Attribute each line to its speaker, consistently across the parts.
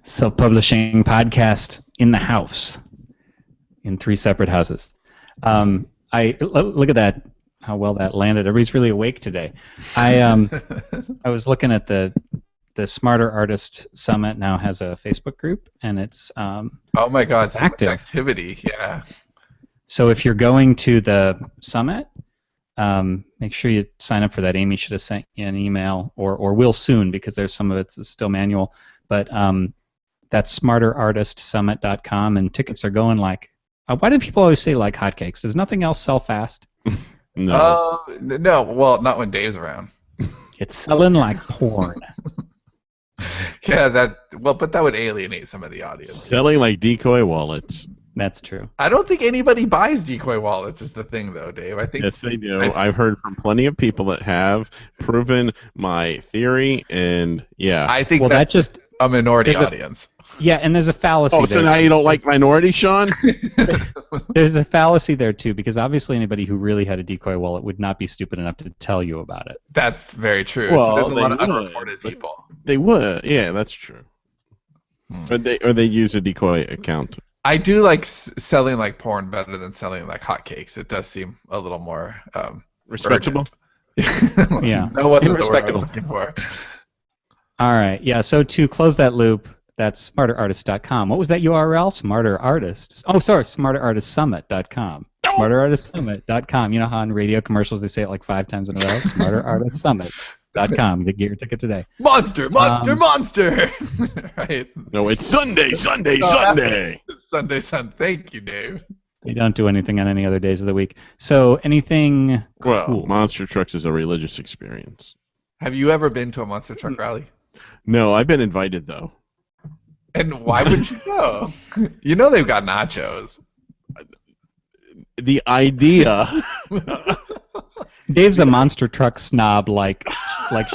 Speaker 1: self-publishing podcast in the house, in 3 separate houses. Look at that, how well that landed. Everybody's really awake today. I was looking at the Smarter Artist Summit now has a Facebook group, and it's
Speaker 2: oh my God, so
Speaker 1: active.
Speaker 2: much activity, yeah.
Speaker 1: So if you're going to the summit, make sure you sign up for that. Amy should have sent you an email, or will soon, because there's some of it's still manual. But that's smarterartistsummit.com, and tickets are going like. Why do people always say like hotcakes? Does nothing else sell fast?
Speaker 2: No. No. Well, not when Dave's around.
Speaker 1: It's selling like porn.
Speaker 2: Yeah, but that would alienate some of the audience.
Speaker 3: Selling like decoy wallets.
Speaker 1: That's true.
Speaker 2: I don't think anybody buys decoy wallets is the thing, though, Dave. I think
Speaker 3: yes, they do. I've heard from plenty of people that have proven my theory, and yeah.
Speaker 2: I think that's just a minority audience.
Speaker 1: Yeah, and there's a fallacy there.
Speaker 3: Oh, so now you don't like minority, Sean?
Speaker 1: There's a fallacy there, too, because obviously anybody who really had a decoy wallet would not be stupid enough to tell you about it.
Speaker 2: That's very true.
Speaker 3: Well,
Speaker 2: so there's a lot of unreported people.
Speaker 3: They would, yeah, that's true. Or they use a decoy account.
Speaker 2: I do like selling like porn better than selling like hotcakes. It does seem a little more
Speaker 3: respectable.
Speaker 1: Yeah,
Speaker 2: that wasn't the word I was looking for.
Speaker 1: All right, yeah. So to close that loop, that's smarterartist.com. What was that URL? Smarterartistsummit.com. Smarterartistsummit.com. You know how in radio commercials they say it like 5 times in a row? Smarterartistsummit.com. You get your ticket today.
Speaker 2: Monster! Right.
Speaker 3: No, it's Sunday.
Speaker 2: Sunday. Thank you, Dave.
Speaker 1: They don't do anything on any other days of the week. So anything cool?
Speaker 3: Well, Monster Trucks is a religious experience.
Speaker 2: Have you ever been to a Monster Truck rally?
Speaker 3: No, I've been invited, though.
Speaker 2: And why would you go? You know they've got nachos.
Speaker 3: The idea.
Speaker 1: Dave's a monster truck snob, like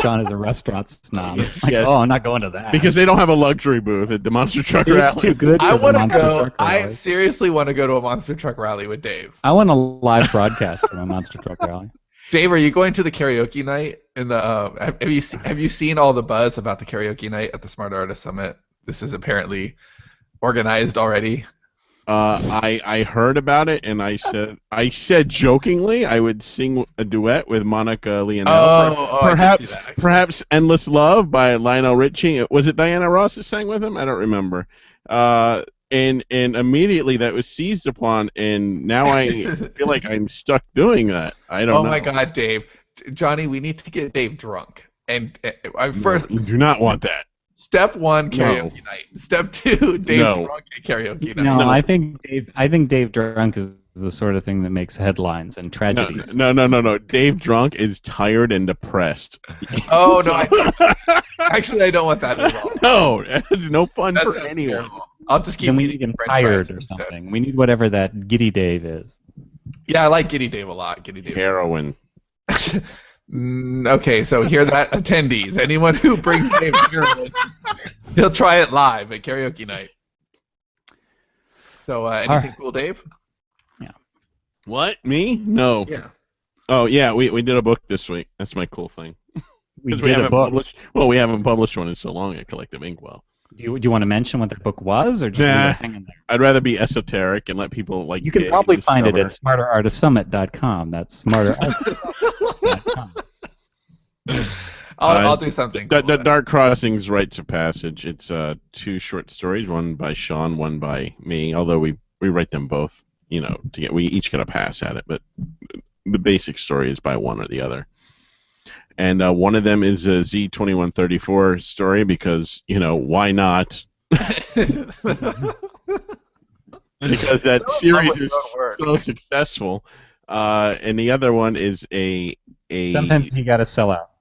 Speaker 1: Sean is a restaurant snob. Like,
Speaker 3: yes.
Speaker 1: Oh, I'm not going to that.
Speaker 3: Because they don't have a luxury booth at the Monster Truck Rally.
Speaker 1: It's too good.
Speaker 2: I want to go. I seriously want to go to a Monster Truck Rally with Dave.
Speaker 1: I want a live broadcast from a Monster Truck Rally.
Speaker 2: Dave, are you going to the karaoke night? In the have you seen all the buzz about the karaoke night at the Smart Artist Summit? This is apparently organized already.
Speaker 3: I heard about it, and I said jokingly I would sing a duet with Monica Leonello. Perhaps "Endless Love" by Lionel Richie. Was it Diana Ross that sang with him? I don't remember. And immediately that was seized upon, and now I feel like I'm stuck doing that. I don't know.
Speaker 2: Oh my God, Dave, Johnny, we need to get Dave drunk. And first,
Speaker 3: you do not want that.
Speaker 2: Step 1, karaoke night. Step 2, Dave drunk at karaoke night.
Speaker 1: No, I think Dave drunk is the sort of thing that makes headlines and tragedies.
Speaker 3: No. Dave drunk is tired and depressed.
Speaker 2: Oh no! Actually, I don't want that at all.
Speaker 3: No, it's no fun for anyone.
Speaker 2: Terrible. I'll just keep.
Speaker 1: Then we need him tired or something. We need whatever that Giddy Dave is.
Speaker 2: Yeah, I like Giddy Dave a lot. Giddy Dave.
Speaker 3: Heroin.
Speaker 2: Okay, so hear that, attendees. Anyone who brings Dave heroin, he'll try it live at karaoke night. So, anything cool, Dave?
Speaker 1: Yeah.
Speaker 3: What? Me? No.
Speaker 2: Yeah.
Speaker 3: Oh yeah, we did a book this week. That's my cool thing.
Speaker 1: We haven't
Speaker 3: published. Well, we haven't published one in so long at Collective Inkwell.
Speaker 1: Do you want to mention what the book was, or just leave it hanging there?
Speaker 3: I'd rather be esoteric and let people like.
Speaker 1: You can probably find it at smarterartistsummit.com. That's smarterartist.com.
Speaker 2: I'll do something.
Speaker 3: The Dark Crossings Rites of Passage. It's 2 short stories, one by Sean, one by me. Although we write them both, we each get a pass at it, but the basic story is by one or the other. And one of them is a Z2134 story because, why not? Because that series is so successful. And the other one is a
Speaker 1: Sometimes you got to sell out.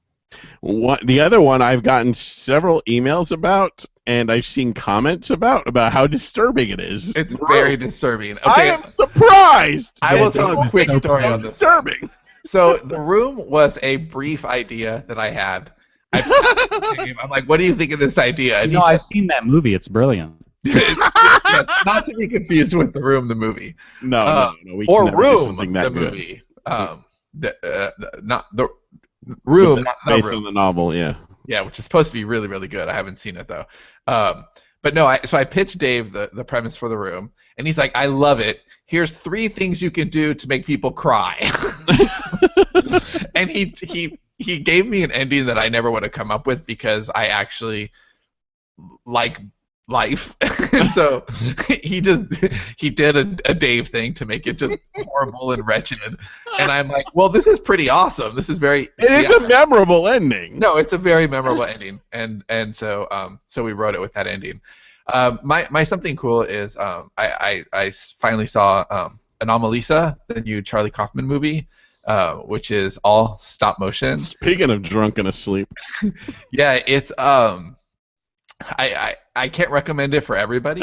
Speaker 3: The other one I've gotten several emails about, and I've seen comments about how disturbing it is.
Speaker 2: It's very disturbing. Okay.
Speaker 3: I am surprised!
Speaker 2: I will tell a quick story on this.
Speaker 3: Disturbing!
Speaker 2: So The Room was a brief idea that I had. I'm like, what do you think of this idea? And
Speaker 1: I've seen that movie. It's brilliant.
Speaker 2: Yes, not to be confused with The Room, the movie.
Speaker 3: No, we
Speaker 2: or
Speaker 3: can
Speaker 2: Room,
Speaker 3: the
Speaker 2: good. Movie. Not the Room,
Speaker 3: based on the novel, yeah.
Speaker 2: Yeah, which is supposed to be really, really good. I haven't seen it though. But no, so I pitched Dave the premise for the room, and he's like, I love it. Here's 3 things you can do to make people cry. And he gave me an ending that I never would have come up with because I actually like life. And so he did a Dave thing to make it just horrible and wretched. And I'm like, well, this is pretty awesome. This is very
Speaker 3: It's a memorable ending.
Speaker 2: No, it's a very memorable ending. And so we wrote it with that ending. My something cool is I finally saw Anomalisa, the new Charlie Kaufman movie, which is all stop motion.
Speaker 3: Speaking of drunk and asleep.
Speaker 2: Yeah, it's I can't recommend it for everybody.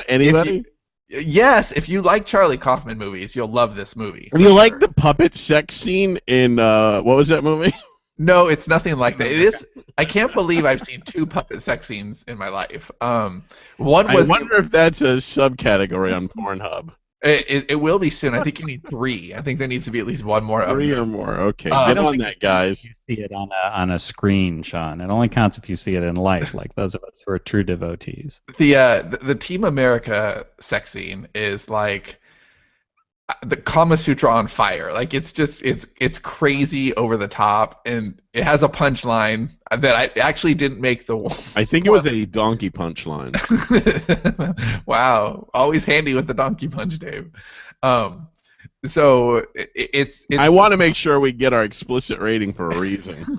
Speaker 3: Anybody?
Speaker 2: Yes, if you like Charlie Kaufman movies, you'll love this movie.
Speaker 3: Do you like the puppet sex scene in what was that movie?
Speaker 2: No, it's nothing like that. It is. I can't believe I've seen 2 puppet sex scenes in my life. One was.
Speaker 3: I wonder if that's a subcategory on Pornhub.
Speaker 2: It will be soon. I think you need 3. I think there needs to be at least 1 more.
Speaker 3: 3 or more. Okay, get on that, guys.
Speaker 1: You see it on a screen, Sean. It only counts if you see it in life, like those of us who are true devotees.
Speaker 2: The Team America sex scene is like the Kama Sutra on fire. Like it's crazy over the top, and it has a punchline that I actually didn't make the.
Speaker 3: I think it was a donkey punchline.
Speaker 2: Wow, always handy with the donkey punch, Dave. So it's
Speaker 3: I want to make sure we get our explicit rating for a reason.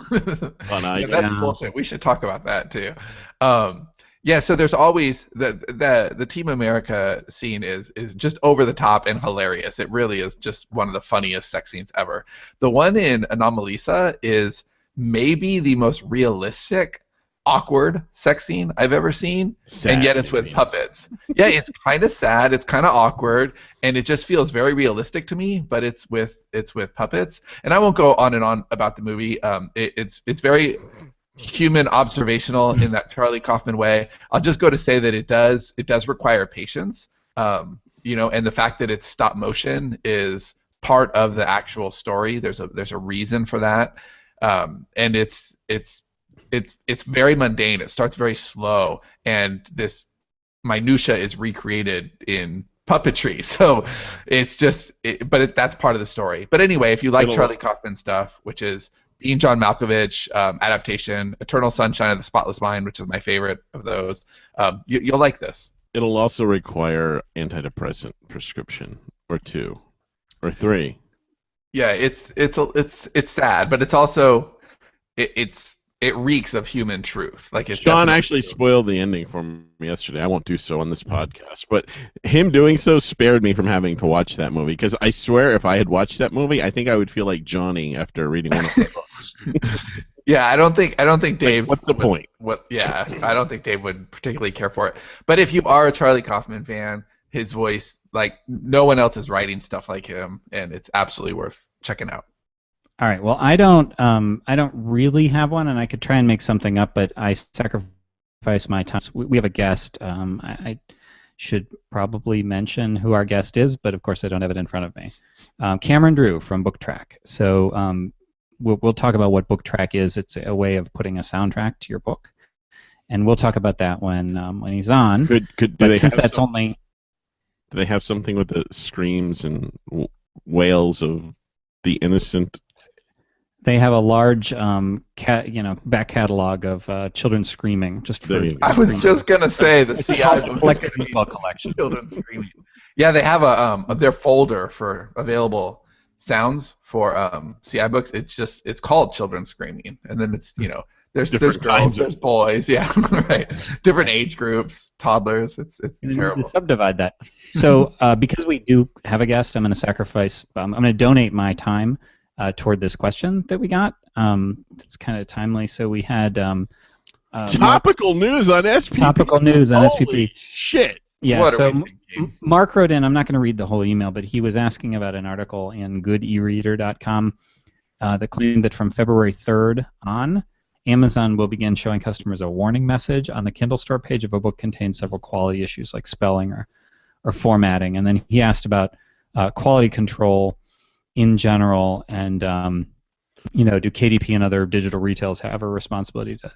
Speaker 2: Yeah, that's bullshit. We should talk about that too. Yeah, so there's always the Team America scene is just over the top and hilarious. It really is just one of the funniest sex scenes ever. The one in Anomalisa is maybe the most realistic, awkward sex scene I've ever seen, and yet it's with puppets. Yeah, it's kind of sad, it's kind of awkward, and it just feels very realistic to me. But it's with puppets, and I won't go on and on about the movie. It's very human observational in that Charlie Kaufman way. I'll just go to say that it does require patience, and the fact that it's stop motion is part of the actual story. There's a reason for that, and it's very mundane. It starts very slow, and this minutia is recreated in puppetry. So it's just, that's part of the story. But anyway, if you like Charlie Kaufman stuff, which is Being John Malkovich, adaptation, Eternal Sunshine of the Spotless Mind, which is my favorite of those, you'll like this.
Speaker 3: It'll also require antidepressant prescription, or 2, or 3.
Speaker 2: Yeah, it's sad, but it's also it reeks of human truth. Like
Speaker 3: Sean actually spoiled the ending for me yesterday. I won't do so on this podcast, but him doing so spared me from having to watch that movie. Because I swear, if I had watched that movie, I think I would feel like Johnny after reading one of the books.
Speaker 2: Yeah, I don't think Dave.
Speaker 3: Like, what's the point?
Speaker 2: Yeah, I don't think Dave would particularly care for it. But if you are a Charlie Kaufman fan, his voice, like no one else is writing stuff like him, and it's absolutely worth checking out.
Speaker 1: All right. Well, I don't really have one, and I could try and make something up, but I sacrifice my time. We have a guest. I should probably mention who our guest is, but of course I don't have it in front of me. Cameron Dre from BookTrack. So we'll talk about what BookTrack is. It's a way of putting a soundtrack to your book, and we'll talk about that when he's on. But since that's only.
Speaker 3: Do they have something with the screams and wails of the innocent?
Speaker 1: They have a large back catalog of children screaming. Just for
Speaker 2: I was just gonna say the CI
Speaker 1: collection.
Speaker 2: Children screaming. Yeah, they have their folder for available sounds for CI books. It's called Children Screaming, and then it's there's girls, there's boys, yeah, right, different age groups, toddlers. It's terrible.
Speaker 1: Subdivide that. So because we do have a guest, I'm going to sacrifice. I'm going to donate my time toward this question that we got. It's kind of timely. So we had
Speaker 3: topical news on SPP.
Speaker 1: Topical news on SPP.
Speaker 3: Holy shit!
Speaker 1: Yeah. So Mark wrote in. I'm not going to read the whole email, but he was asking about an article in goodereader.com that claimed that from February 3rd on, Amazon will begin showing customers a warning message on the Kindle store page if a book contains several quality issues like spelling or formatting. And then he asked about quality control in general, and do KDP and other digital retailers have a responsibility to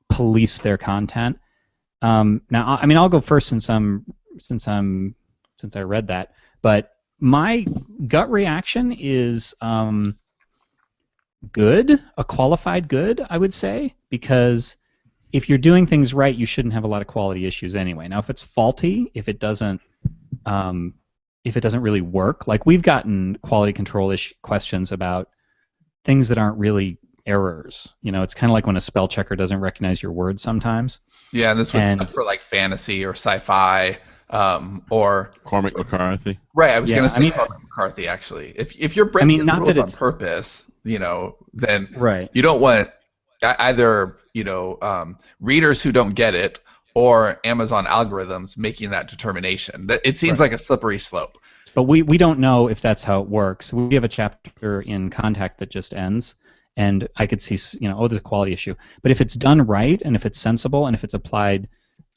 Speaker 1: police their content? Now, I mean, I'll go first since I read that. But my gut reaction is good, a qualified good, I would say, because if you're doing things right, you shouldn't have a lot of quality issues anyway. Now, if it's faulty, if it doesn't really work, like we've gotten quality control questions about things that aren't really errors. You know, it's kind of like when a spell checker doesn't recognize your words sometimes.
Speaker 2: Yeah, and this would stuff for like fantasy or sci-fi, or
Speaker 3: Cormac McCarthy.
Speaker 2: Right, I was going to say Cormac McCarthy actually. If you're breaking the rules on purpose, you know, then you don't want either, you know, readers who don't get it or Amazon algorithms making that determination. It seems like a slippery slope.
Speaker 1: But we don't know if that's how it works. We have a chapter in Contact that just ends, and I could see, you know, there's a quality issue. But if it's done right, and if it's sensible, and if it's applied,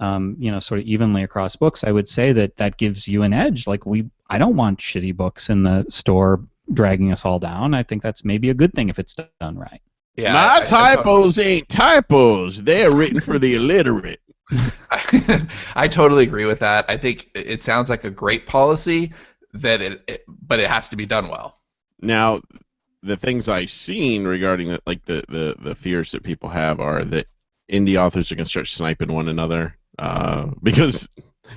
Speaker 1: you know, sort of evenly across books, I would say that gives you an edge. Like I don't want shitty books in the store dragging us all down. I think that's maybe a good thing if it's done right.
Speaker 3: Yeah, my typos ain't typos. They're written for the illiterate.
Speaker 2: I totally agree with that. I think it sounds like a great policy, but it has to be done well.
Speaker 3: Now, the things I've seen regarding that, like the fears that people have, are that indie authors are going to start sniping one another, because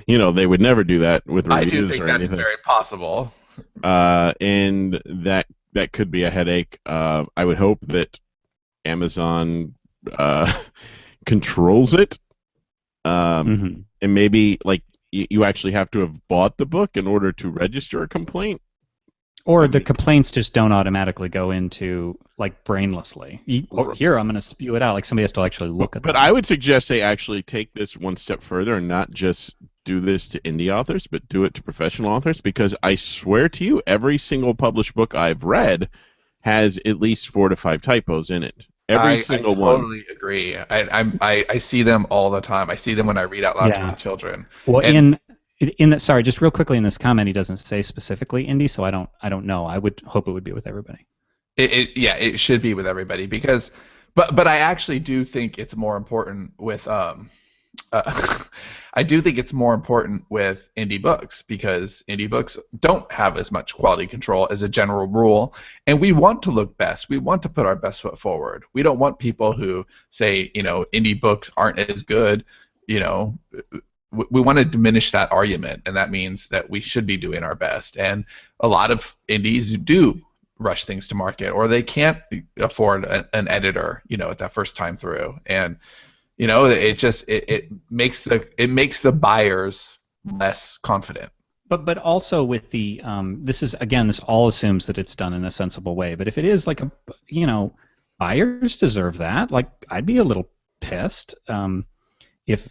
Speaker 3: you know they would never do that with reviews or anything. I do think that's
Speaker 2: very possible.
Speaker 3: And that could be a headache. I would hope that Amazon controls it, and maybe like you actually have to have bought the book in order to register a complaint.
Speaker 1: Or the complaints just don't automatically go into, like, brainlessly. Here, I'm going to spew it out. Like, somebody has to actually look at that.
Speaker 3: But I would suggest they actually take this one step further and not just do this to indie authors, but do it to professional authors, because I swear to you, every single published book I've read has at least 4 to 5 typos in it. Every single one.
Speaker 2: I totally agree. I see them all the time. I see them when I read out loud to the children.
Speaker 1: Well, sorry, just real quickly, in this comment, he doesn't say specifically indie, so I don't know. I would hope it would be with everybody.
Speaker 2: It should be with everybody, because, but I actually do think it's more important with I do think it's more important with indie books, because indie books don't have as much quality control as a general rule, and we want to look best. We want to put our best foot forward. We don't want people who say, you know, indie books aren't as good, you know. We want to diminish that argument, and that means that we should be doing our best. And a lot of indies do rush things to market, or they can't afford an editor, you know, at that first time through. And you know, it makes the buyers less confident.
Speaker 1: But also with the this all assumes that it's done in a sensible way. But if it is like buyers deserve that. Like, I'd be a little pissed. If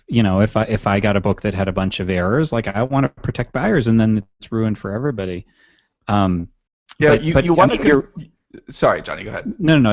Speaker 1: I got a book that had a bunch of errors, like, I want to protect buyers, and then it's ruined for everybody.
Speaker 2: You want to. Sorry, Johnny, go ahead.
Speaker 1: No. You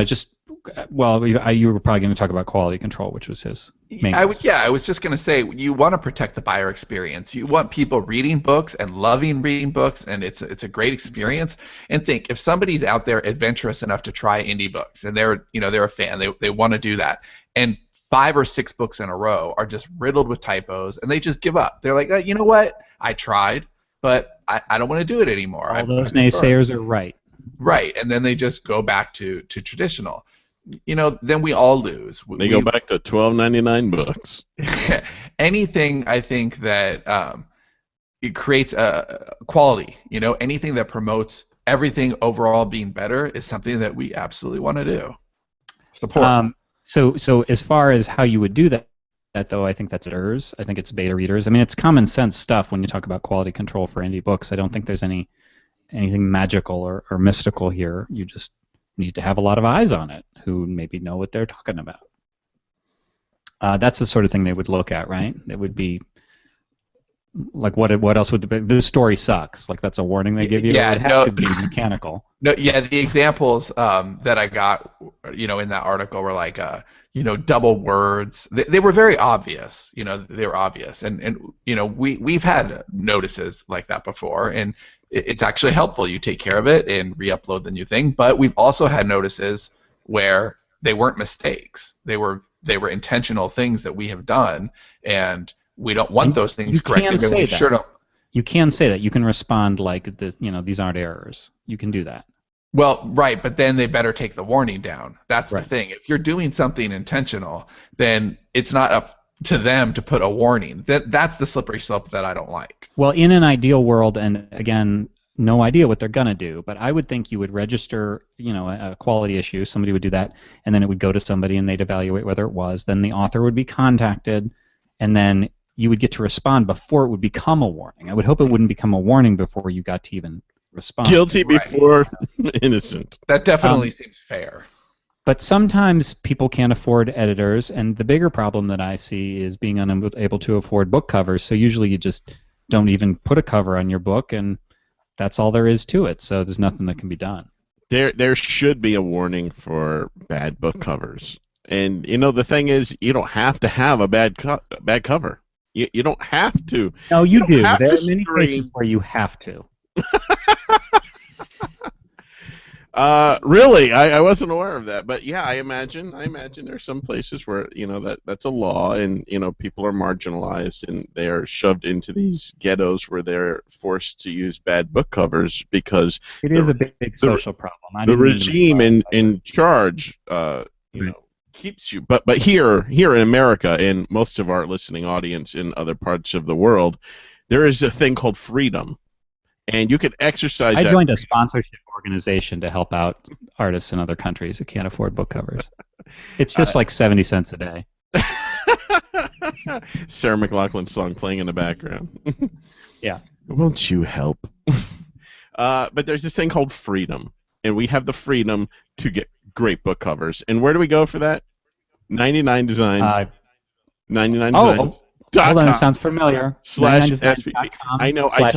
Speaker 1: were probably going to talk about quality control, which was his main.
Speaker 2: I was just going to say, you want to protect the buyer experience. You want people reading books and loving reading books, and it's a great experience. And think, if somebody's out there adventurous enough to try indie books, and they're a fan, they want to do that, and 5 or 6 books in a row are just riddled with typos, and they just give up. They're like, you know what? I tried, but I don't want to do it anymore.
Speaker 1: All those naysayers are right.
Speaker 2: Right, and then they just go back to traditional. You know, then we all lose.
Speaker 3: They go back to $12.99 books.
Speaker 2: Anything, I think, that it creates a quality. You know, anything that promotes everything overall being better is something that we absolutely want to do. Support.
Speaker 1: So as far as how you would do that though, I think that's editors. I think it's beta readers. I mean, it's common sense stuff when you talk about quality control for indie books. I don't think there's anything magical or mystical here. You just need to have a lot of eyes on it who maybe know what they're talking about. That's the sort of thing they would look at, right? It would be like, what else would this story sucks? Like, that's a warning they give you.
Speaker 2: Yeah,
Speaker 1: it would have to be mechanical.
Speaker 2: No, yeah, the examples that I got, you know, in that article were like, double words. They were very obvious. You know, they were obvious, and you know, we've had notices like that before, and it's actually helpful. You take care of it and re-upload the new thing. But we've also had notices where they weren't mistakes. They were they were intentional things that we have done, and we don't want those things corrected.
Speaker 1: You can say that. You can respond like, these aren't errors. You can do that.
Speaker 2: Well, right, but then they better take the warning down. That's
Speaker 1: right.
Speaker 2: The thing. If you're doing something intentional, then it's not up to them to put a warning. That's the slippery slope that I don't like.
Speaker 1: Well, in an ideal world, and again, no idea what they're going to do, but I would think you would register, a quality issue. Somebody would do that, and then it would go to somebody, and they'd evaluate whether it was. Then the author would be contacted, and then you would get to respond before it would become a warning. I would hope it wouldn't become a warning before you got to even respond.
Speaker 3: Guilty before innocent.
Speaker 2: That definitely seems fair.
Speaker 1: But sometimes people can't afford editors, and the bigger problem that I see is being unable to afford book covers. So usually you just don't even put a cover on your book, and that's all there is to it. So there's nothing that can be done.
Speaker 3: There should be a warning for bad book covers. And the thing is, you don't have to have a bad cover. You don't have to.
Speaker 1: No, you do. There are many cases where you have to.
Speaker 3: Really, I wasn't aware of that, but yeah, I imagine there's some places where that's a law, and people are marginalized and they are shoved into these ghettos where they're forced to use bad book covers because
Speaker 1: it is a big social problem.
Speaker 3: The regime in charge, keeps you. But here in America, and most of our listening audience in other parts of the world, there is a thing called freedom. And you can exercise.
Speaker 1: I joined a sponsorship organization to help out artists in other countries who can't afford book covers. It's just like 70 cents a day.
Speaker 3: Sarah McLachlan's song playing in the background.
Speaker 1: Yeah.
Speaker 3: Won't you help? But there's this thing called freedom, and we have the freedom to get great book covers. And where do we go for that? 99 Designs. 99 Designs.
Speaker 1: Hold on, it sounds familiar.
Speaker 3: /SPP. I know. I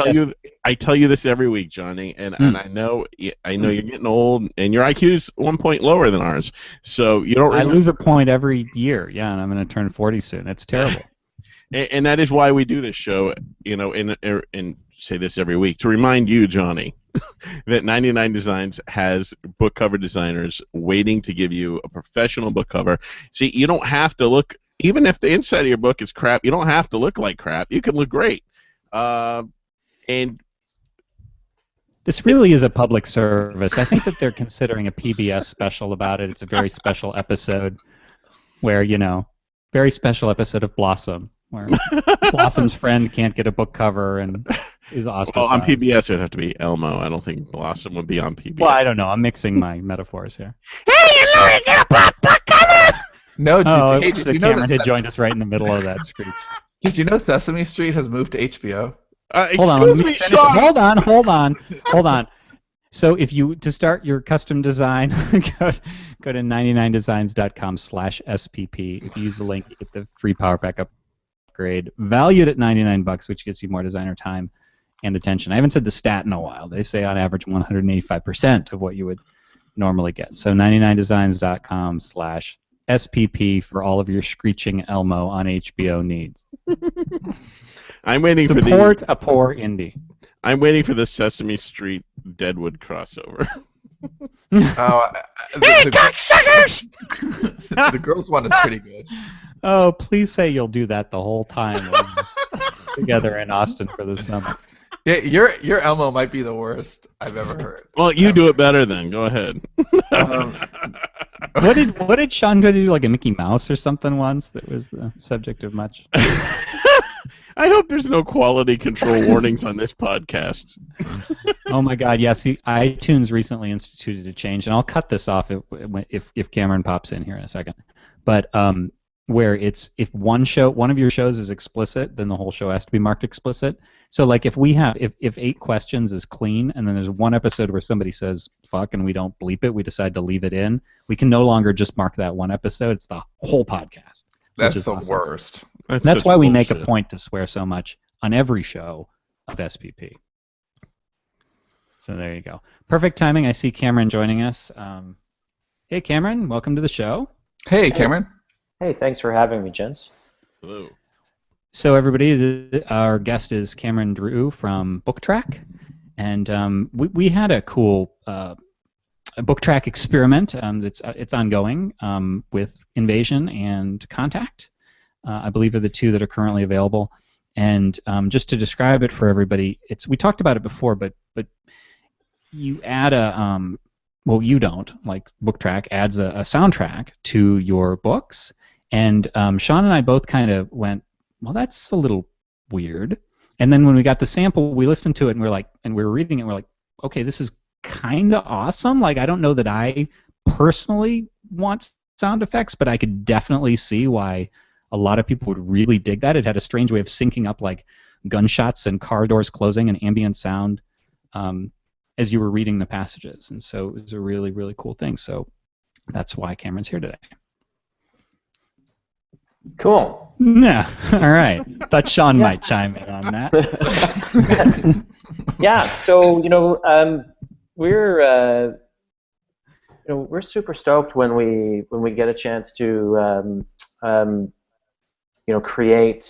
Speaker 3: tell you this every week, Johnny, and I know you're getting old, and your IQ's 1 point lower than ours, so you don't.
Speaker 1: I lose a point every year. Yeah, and I'm going to turn 40 soon. It's terrible.
Speaker 3: And that is why we do this show, and say this every week to remind you, Johnny, that 99 Designs has book cover designers waiting to give you a professional book cover. See, you don't have to look. Even if the inside of your book is crap, you don't have to look like crap. You can look great. And
Speaker 1: this really is a public service. I think that they're considering a PBS special about it. It's a very special episode where, very special episode of Blossom, where Blossom's friend can't get a book cover and is ostracized.
Speaker 3: On PBS, it would have to be Elmo. I don't think Blossom would be on PBS.
Speaker 1: Well, I don't know. I'm mixing my metaphors here.
Speaker 3: Hey, you know you get a book cover!
Speaker 2: No, did you know
Speaker 1: Cameron had joined us right in the middle of that screech.
Speaker 2: Did you know Sesame Street has moved to HBO?
Speaker 3: Excuse me, Sean.
Speaker 1: Hold on. So to start your custom design, go to 99designs.com/SPP. If you use the link, you get the free power pack upgrade, valued at $99, which gets you more designer time and attention. I haven't said the stat in a while. They say on average 185% of what you would normally get. So 99designs.com/SPP for all of your screeching Elmo on HBO needs.
Speaker 3: I'm waiting for
Speaker 1: support a poor indie.
Speaker 3: I'm waiting for the Sesame Street Deadwood crossover.
Speaker 2: Hey, cocksuckers! The girls one is pretty good.
Speaker 1: Oh, please say you'll do that the whole time together in Austin for the summer.
Speaker 2: Yeah, your Elmo might be the worst I've ever heard.
Speaker 3: Well, you do it better then. Go ahead.
Speaker 1: What did Sean try to do, like a Mickey Mouse or something once that was the subject of much?
Speaker 3: I hope there's no quality control warnings on this podcast.
Speaker 1: Oh my God, yeah. See, iTunes recently instituted a change, and I'll cut this off if Cameron pops in here in a second. But where it's if one of your shows is explicit, then the whole show has to be marked explicit. So like if 8 questions is clean, and then there's one episode where somebody says fuck and we don't bleep it, we decide to leave it in, we can no longer just mark that one episode. It's the whole podcast.
Speaker 2: That's the worst.
Speaker 1: That's why we make a point to swear so much on every show of SPP. So there you go. Perfect timing. I see Cameron joining us. Hey, Cameron, welcome to the show.
Speaker 2: Hey, Cameron.
Speaker 4: Hey, thanks for having me, gents.
Speaker 3: Hello.
Speaker 1: So everybody, our guest is Cameron Dre from BookTrack, and we had a cool BookTrack experiment. It's ongoing with Invasion and Contact. I believe are the two that are currently available. And just to describe it for everybody, we talked about it before, but you add well, you don't, like BookTrack adds a soundtrack to your books, and Sean and I both kind of went, well, that's a little weird. And then when we got the sample, we listened to it, and we were reading it, and we're like, okay, this is kind of awesome. Like, I don't know that I personally want sound effects, but I could definitely see why a lot of people would really dig that. It had a strange way of syncing up like gunshots and car doors closing and ambient sound as you were reading the passages. And so it was a really, really cool thing. So that's why Cameron's here today.
Speaker 4: Cool.
Speaker 1: Yeah. All right. Thought Sean might chime in on that.
Speaker 4: Yeah. So we're super stoked when we get a chance to create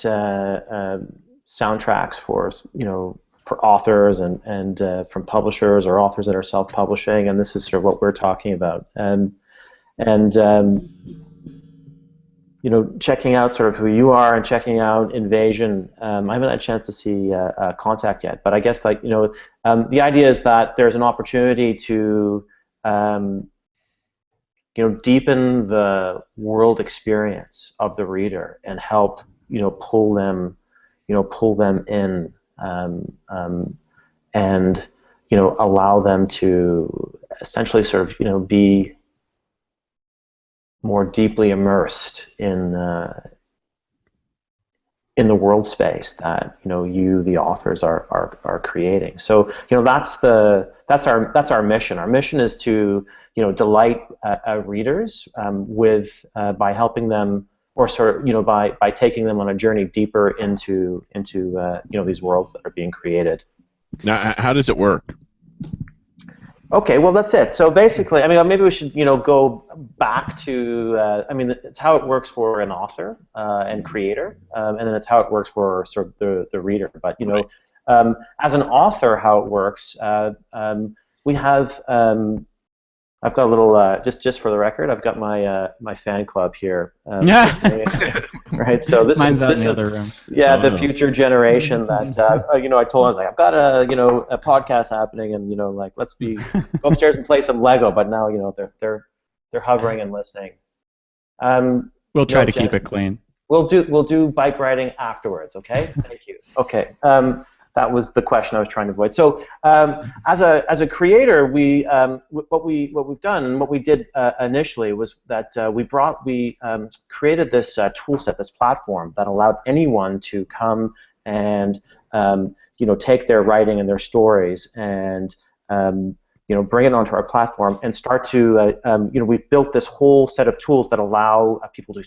Speaker 4: soundtracks for authors and from publishers or authors that are self-publishing, and this is sort of what we're talking about. Checking out sort of who you are and checking out Invasion. I haven't had a chance to see Contact yet, but I guess the idea is that there's an opportunity to deepen the world experience of the reader and help pull them in and allow them to essentially sort of be more deeply immersed in the world space that you, the authors, are creating. So that's our mission. Our mission is to delight readers with by helping them, or sort of by taking them on a journey deeper into these worlds that are being created.
Speaker 3: Now, how does it work?
Speaker 4: Okay, well, that's it. So basically, I mean, maybe we should go back to it's how it works for an author and creator, and then it's how it works for sort of the reader. But as an author, how it works, we have I've got a little just for the record, I've got my fan club here. Right. So this
Speaker 1: Mine's out
Speaker 4: is
Speaker 1: in the other room.
Speaker 4: Yeah, the future generation that I told them, I was like, I've got a podcast happening, and let's go upstairs and play some Lego. But now they're hovering and listening.
Speaker 1: We'll try to keep it clean.
Speaker 4: We'll do bike riding afterwards. Okay. Thank you. Okay. That was the question I was trying to avoid. So, as a creator, what we've done and what we did initially was that we created this tool set, this platform that allowed anyone to come and take their writing and their stories and bring it onto our platform and start to we've built this whole set of tools that allow people to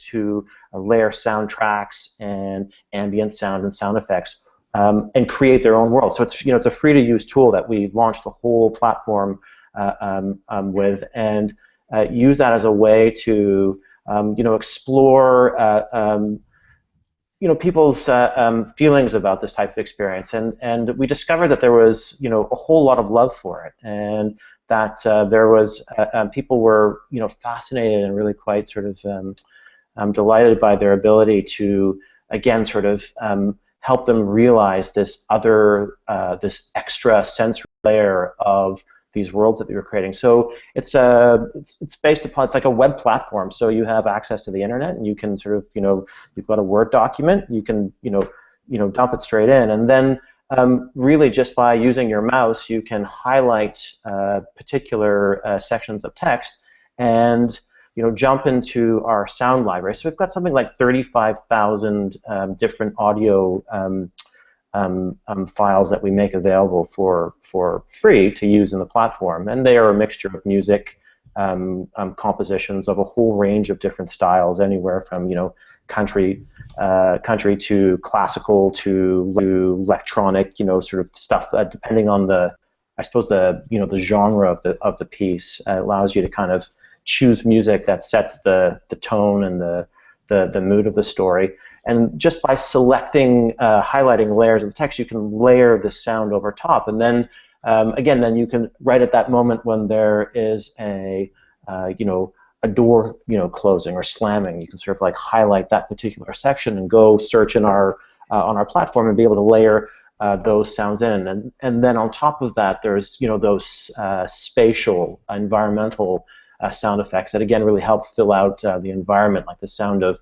Speaker 4: layer soundtracks and ambient sound and sound effects. And create their own world. So it's a free to use tool that we launched the whole platform with, and use that as a way to explore people's feelings about this type of experience. And we discovered that there was a whole lot of love for it, and that there was people were fascinated and really quite sort of delighted by their ability to again sort of help them realize this extra sensory layer of these worlds that we were creating. So it's based upon, it's like a web platform. So you have access to the internet, and you can sort of you've got a Word document, you can dump it straight in, and then really just by using your mouse you can highlight particular sections of text and jump into our sound library. So we've got something like 35,000 different audio files that we make available for free to use in the platform, and they are a mixture of music, compositions of a whole range of different styles, anywhere from country to classical to electronic, sort of stuff depending on the genre of the piece. It allows you to kind of choose music that sets the tone and the mood of the story, and just by selecting highlighting layers of the text, you can layer the sound over top, and then Again, then you can, right at that moment when there is a door, closing or slamming, you can sort of like highlight that particular section and go search in our on our platform and be able to layer those sounds in, and then on top of that, there's those spatial, environmental sound effects that again really help fill out the environment, like the sound of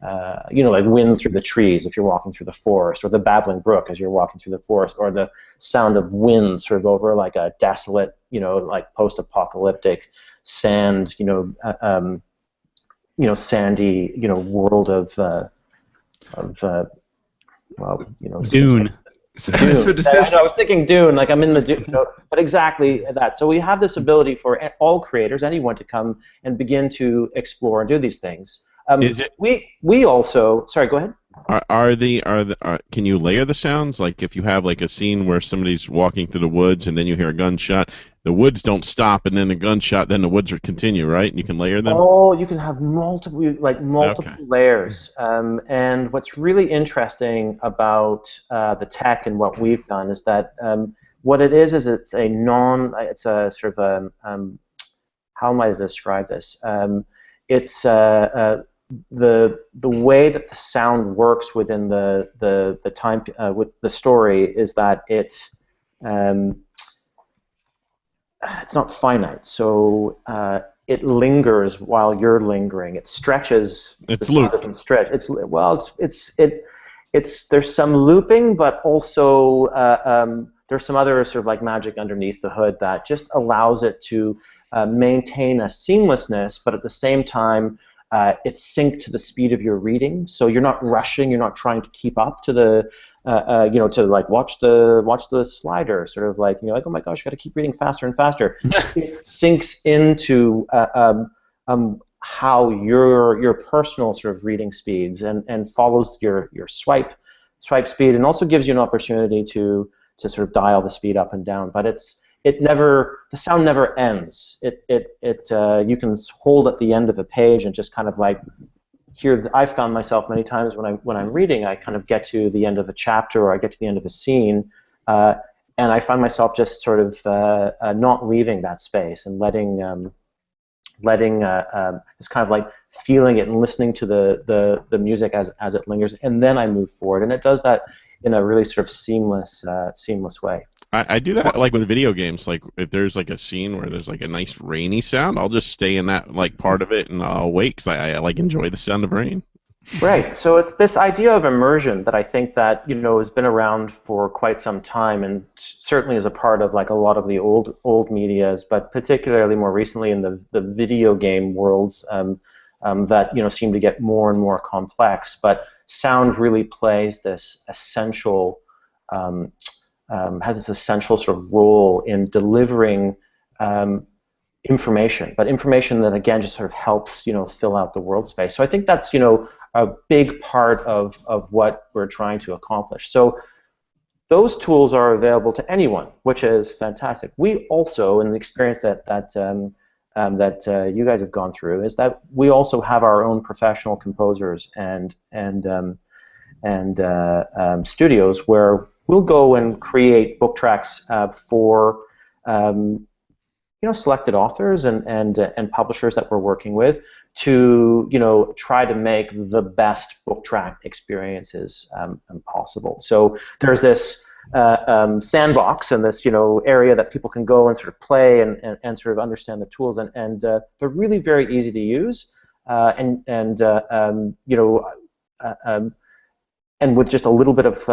Speaker 4: like wind through the trees if you're walking through the forest, or the babbling brook as you're walking through the forest, or the sound of wind sort of over like a desolate, like post-apocalyptic sand, sandy, world of
Speaker 1: Dune.
Speaker 4: Dune. I was thinking Dune, like I'm in the Dune, but exactly that. So we have this ability for all creators, anyone, to come and begin to explore and do these things. We also, sorry, go ahead.
Speaker 3: Can you layer the sounds? Like if you have like a scene where somebody's walking through the woods and then you hear a gunshot, the woods don't stop, and then a gunshot, then the woods would continue, right? And you can layer them.
Speaker 4: Oh, you can have multiple layers. And what's really interesting about the tech and what we've done is that what it is it's a sort of how am I to describe this? It's the way that the sound works within the time with the story is that it's not finite, so it lingers while you're lingering. It stretches.
Speaker 3: It's looped.
Speaker 4: Can stretch. There's some looping, but also there's some other sort of like magic underneath the hood that just allows it to maintain a seamlessness, but at the same time it's synced to the speed of your reading, so you're not rushing, you're not trying to keep up to the to like watch the slider, sort of like like, oh my gosh, got to keep reading faster and faster. It sinks into how your personal sort of reading speeds and follows your swipe speed, and also gives you an opportunity to sort of dial the speed up and down. But the sound never ends. You can hold at the end of a page and just kind of like hear. I've found myself many times when I'm reading, I kind of get to the end of a chapter or I get to the end of a scene, and I find myself just sort of not leaving that space and letting it's kind of like feeling it and listening to the music as it lingers, and then I move forward, and it does that in a really sort of seamless way.
Speaker 3: I do that like with video games. Like if there's like a scene where there's like a nice rainy sound, I'll just stay in that like part of it and I'll wait because I like enjoy the sound of rain.
Speaker 4: Right. So it's this idea of immersion that I think that has been around for quite some time, and certainly is a part of like a lot of the old medias, but particularly more recently in the video game worlds that seem to get more and more complex. But sound really plays this essential. Has this essential sort of role in delivering information, but information that again just sort of helps fill out the world space. So I think that's a big part of what we're trying to accomplish. So those tools are available to anyone, which is fantastic. We also, in the experience that you guys have gone through, is that we also have our own professional composers and studios where we'll go and create book tracks for selected authors and publishers that we're working with to try to make the best book track experiences possible. So there's this sandbox and this area that people can go and sort of play and sort of understand the tools, and they're really very easy to use and with just a little bit of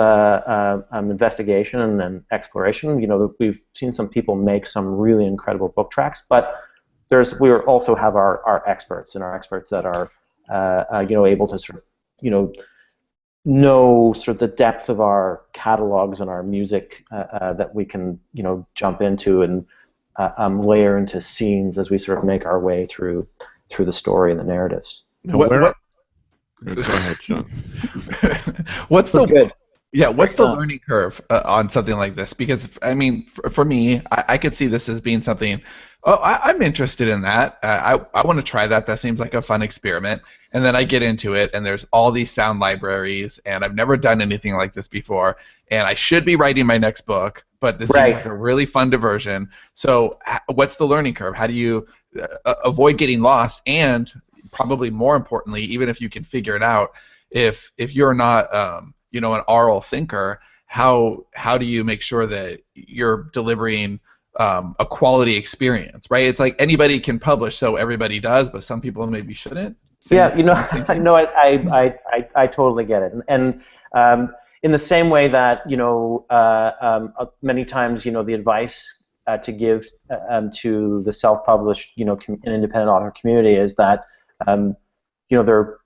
Speaker 4: investigation and then exploration, we've seen some people make some really incredible book tracks. But we also have our experts, and our experts that are able to sort of know sort of the depth of our catalogs and our music that we can jump into and layer into scenes as we sort of make our way through the story and the narratives.
Speaker 3: Now, Go ahead, Sean.
Speaker 2: What's the Yeah, what's the learning curve on something like this? Because I mean, for me, I could see this as being something. Oh, I'm interested in that. I want to try that. That seems like a fun experiment. And then I get into it, and there's all these sound libraries, and I've never done anything like this before. And I should be writing my next book, but this seems like a really fun diversion. So, what's the learning curve? How do you avoid getting lost? And probably more importantly, even if you can figure it out, if you're not you know, an oral thinker, how do you make sure that you're delivering a quality experience, right? It's like anybody can publish, so everybody does, but some people maybe shouldn't.
Speaker 4: Yeah, you know, I totally get it, and in the same way that you know, many times you know the advice to give to the self-published, you know, an independent author community is that you know there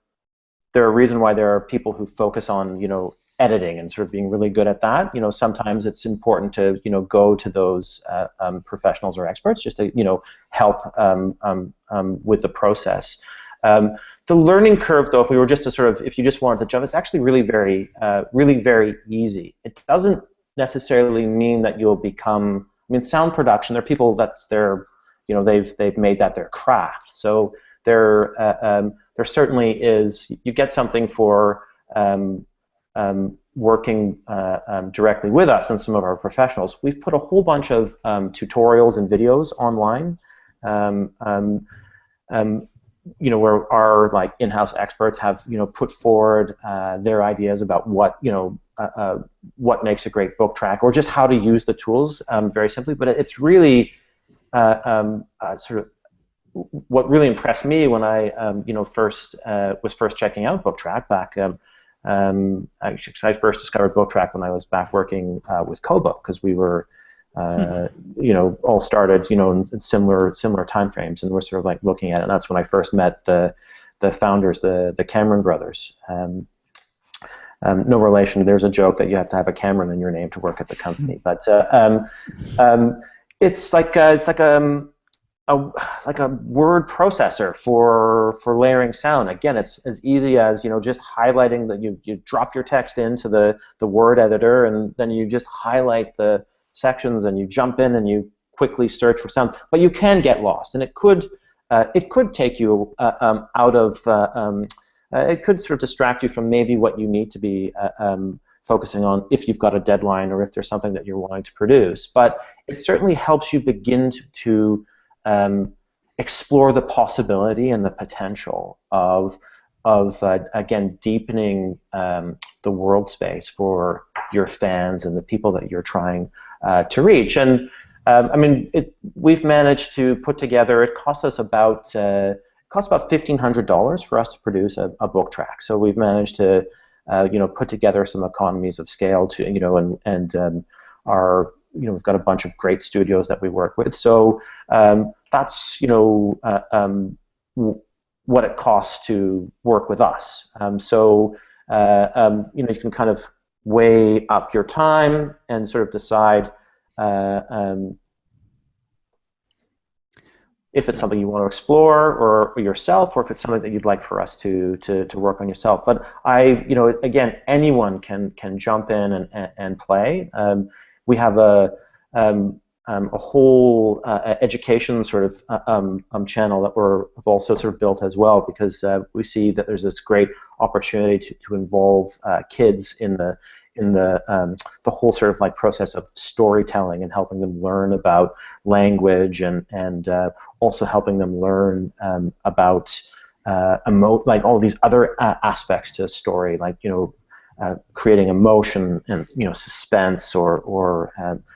Speaker 4: are reasons why there are people who focus on, you know, editing and sort of being really good at that. You know, sometimes it's important to, you know, go to those professionals or experts just to, you know, help with the process. The learning curve, though, if we were just to sort of, if you just wanted to jump, it's actually really very easy. It doesn't necessarily mean that you'll become. I mean, sound production. There are people that's their, you know, they've made that their craft. So there certainly is. You get something for working directly with us and some of our professionals. We've put a whole bunch of tutorials and videos online, you know, where our like in-house experts have, you know, put forward their ideas about what, you know, what makes a great book track, or just how to use the tools very simply. But it's really sort of what really impressed me when I, you know, was first checking out BookTrack back. I first discovered BookTrack when I was back working with Kobo, because we were, you know, all started, you know, in similar time frames, and we're sort of like looking at it. And that's when I first met the founders, the Cameron brothers. No relation. There's a joke that you have to have a Cameron in your name to work at the company, but it's like a word processor for layering sound. Again, it's as easy as, you know, just highlighting that you drop your text into the word editor, and then you just highlight the sections, and you jump in and you quickly search for sounds. But you can get lost, and it could take you out of it could sort of distract you from maybe what you need to be focusing on if you've got a deadline, or if there's something that you're wanting to produce. But it certainly helps you begin to explore the possibility and the potential of again, deepening the world space for your fans and the people that you're trying to reach. And I mean, we've managed to put together. It costs us about $1,500 for us to produce a book track. So we've managed to you know, put together some economies of scale to, you know, and our, you know, we've got a bunch of great studios that we work with. So that's, you know, what it costs to work with us. So you know, you can kind of weigh up your time and sort of decide if it's something you want to explore or yourself, or if it's something that you'd like for us to work on yourself. But you know, again, anyone can jump in and play. We have a whole education sort of channel that we've also sort of built as well, because we see that there's this great opportunity to involve kids in the whole sort of like process of storytelling, and helping them learn about language, and also helping them learn about like all these other aspects to a story, like, you know, creating emotion and, you know, suspense, or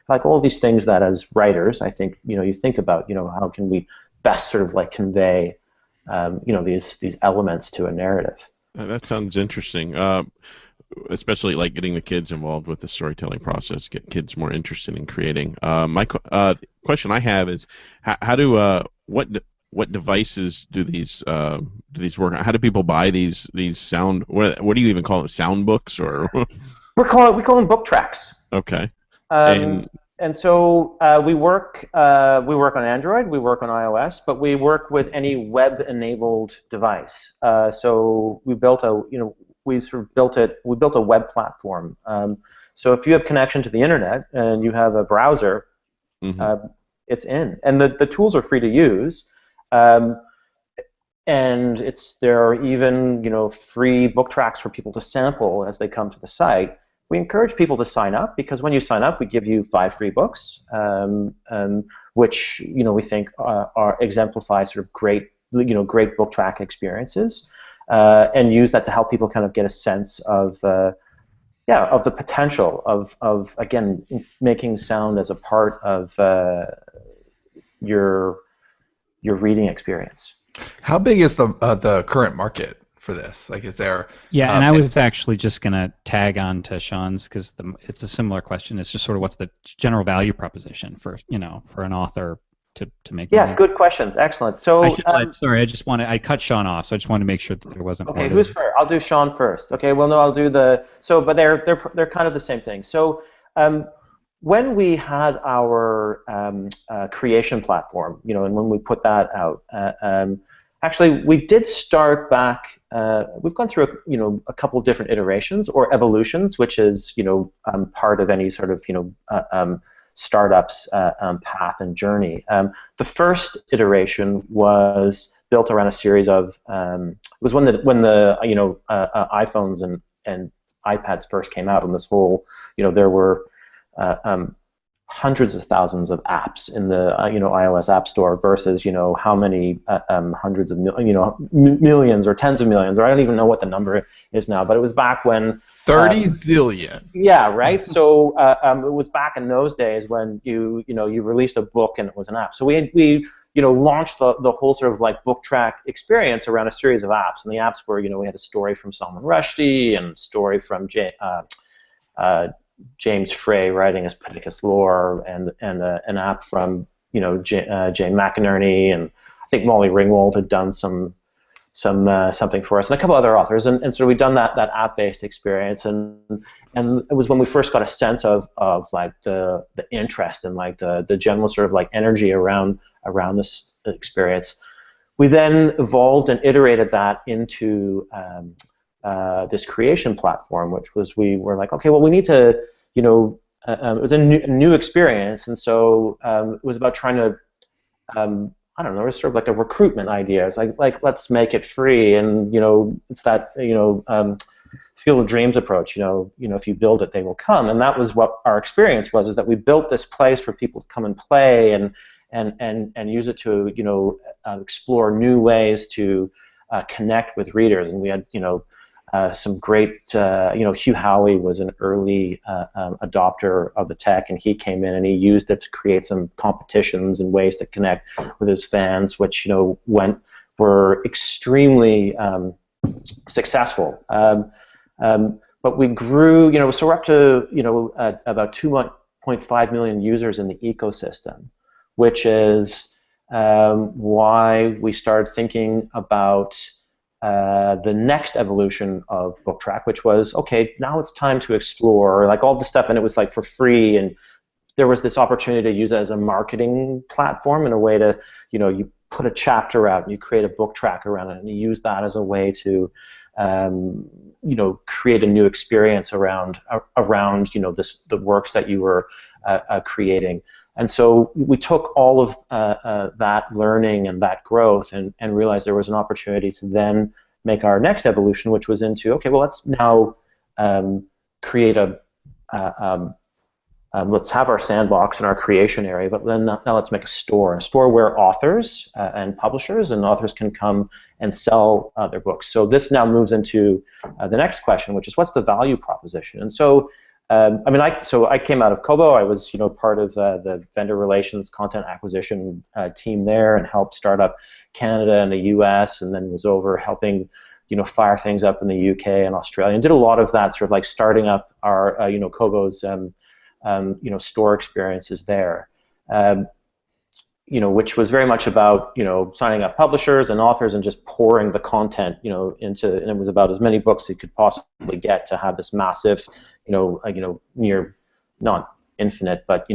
Speaker 4: like all these things that as writers, I think, you know, you think about, you know, how can we best sort of like convey, you know, these elements to a narrative.
Speaker 3: That sounds interesting. Especially like getting the kids involved with the storytelling process, get kids more interested in creating. My question I have is, how do what devices do these work on? How do people buy these sound? What do you even call them? Sound books, or?
Speaker 4: we call them book tracks.
Speaker 3: Okay.
Speaker 4: And so we work on Android, we work on iOS, but we work with any web-enabled device. So we built we sort of built it. We built a web platform. So if you have connection to the internet and you have a browser, it's in, and the tools are free to use. And there are even free book tracks for people to sample as they come to the site. We encourage people to sign up because when you sign up, we give you 5 free books, which we think are exemplify sort of great book track experiences, and use that to help people kind of get a sense of the potential of again making sound as a part of your reading experience.
Speaker 2: How big is the current market for this? Like, is there?
Speaker 1: Yeah, and I was actually just going to tag on to Sean's because it's a similar question. It's just sort of what's the general value proposition for an author to make.
Speaker 4: Yeah,
Speaker 1: money?
Speaker 4: Good questions. Excellent. So
Speaker 1: sorry, I cut Sean off, so I just wanted to make sure that there wasn't.
Speaker 4: Okay, who's first? I'll do Sean first. Okay, well no, I'll do but they're kind of the same thing. So when we had our creation platform, and when we put that out, actually we did start back. We've gone through a couple of different iterations or evolutions, which is part of any sort of startups path and journey. The first iteration was built around a series of it was when the iPhones and iPads first came out, and this whole there were hundreds of thousands of apps in the iOS App Store versus how many hundreds of millions or tens of millions, or I don't even know what the number is now, but it was back when
Speaker 2: 30 zillion.
Speaker 4: Yeah, right. So it was back in those days when you released a book and it was an app. So we launched the whole sort of like BookTrack experience around a series of apps, and the apps were we had a story from Salman Rushdie and a story from James Frey writing his Pittacus Lore, and an app from Jane McInerney, and I think Molly Ringwald had done something for us, and a couple other authors, and so we'd done that app-based experience, and it was when we first got a sense of like the interest and like the general sort of like energy around this experience. We then evolved and iterated that into this creation platform, which was we were like, okay, well we need to it was a new experience, and so it was about trying to I don't know, it was sort of like a recruitment idea. It's like let's make it free, and it's that Field of Dreams approach. If you build it, they will come, and that was what our experience was. Is that we built this place for people to come and play and use it to explore new ways to connect with readers, and we had some great, Hugh Howey was an early adopter of the tech, and he came in and he used it to create some competitions and ways to connect with his fans, which were extremely successful. But we grew, so we're up to about 2.5 million users in the ecosystem, which is why we started thinking about the next evolution of BookTrack, which was, okay, now it's time to explore like all the stuff, and it was like for free, and there was this opportunity to use it as a marketing platform in a way to, you put a chapter out and you create a book track around it, and you use that as a way to, create a new experience around the works that you were creating. And so we took all of that learning and that growth and realized there was an opportunity to then make our next evolution, which was into, okay, well, let's now create let's have our sandbox and our creation area, but then now let's make a store where authors and publishers and authors can come and sell their books. So this now moves into the next question, which is, what's the value proposition? And so I came out of Kobo. I was, part of the vendor relations, content acquisition team there, and helped start up Canada and the U.S. and then was over helping, fire things up in the U.K. and Australia, and did a lot of that sort of like starting up our, Kobo's, store experiences there. Which was very much about, signing up publishers and authors and just pouring the content, into, and it was about as many books as you could possibly get to have this massive, near, not infinite, but,